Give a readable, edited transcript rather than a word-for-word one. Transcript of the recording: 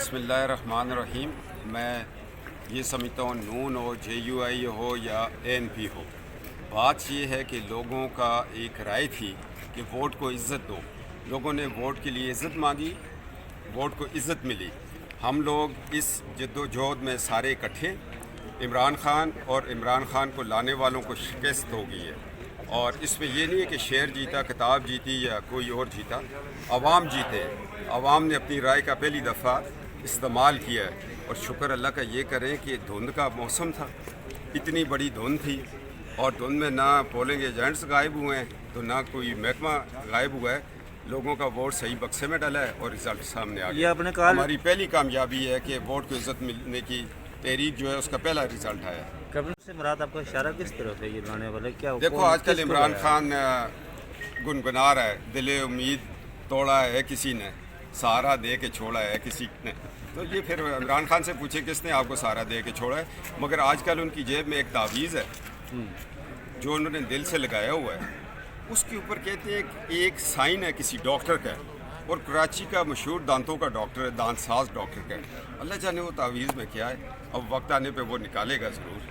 بسم اللہ الرحمن الرحیم. میں یہ سمجھتا ہوں نون ہو JUI ہو یا ANP ہو، بات یہ ہے کہ لوگوں کا ایک رائے تھی کہ ووٹ کو عزت دو. لوگوں نے ووٹ کے لیے عزت مانگی، ووٹ کو عزت ملی. ہم لوگ اس جد و جہد میں سارے اکٹھے. عمران خان اور عمران خان کو لانے والوں کو شکست ہو گئی ہے، اور اس میں یہ نہیں ہے کہ شعر جیتا، کتاب جیتی یا کوئی اور جیتا. عوام جیتے. عوام نے اپنی رائے کا پہلی دفعہ استعمال کیا ہے، اور شکر اللہ کا یہ کریں کہ دھند کا موسم تھا، اتنی بڑی دھند تھی، اور دھند میں نہ پولنگ ایجنٹس غائب ہوئے ہیں تو نہ کوئی محکمہ غائب ہوا ہے. لوگوں کا ووٹ صحیح بکسے میں ڈلا ہے اور رزلٹ سامنے آ گیا. ہماری پہلی کامیابی ہے کہ ووٹ کو عزت ملنے کی تحریک جو ہے اس کا پہلا رزلٹ آیا. قبل سے مراد آپ کا اشارہ کس طرف ہے یہ لانے والے؟ کیا دیکھو آج کل عمران خان گنگنا رہا ہے، دل امید توڑا ہے کسی نے، سہارا دے کے چھوڑا ہے کسی نے. تو یہ پھر عمران خان سے پوچھے کس نے آپ کو سہارا دے کے چھوڑا ہے. مگر آج کل ان کی جیب میں ایک تعویذ ہے جو انہوں نے دل سے لگایا ہوا ہے. اس کے اوپر کہتے ہیں کہ ایک سائن ہے کسی ڈاکٹر کا، اور کراچی کا مشہور دانتوں کا ڈاکٹر ہے، دانت ساز ڈاکٹر کا ہے. اللہ جانے وہ تعویذ میں کیا ہے. اب وقت آنے پہ وہ نکالے گا ضرور.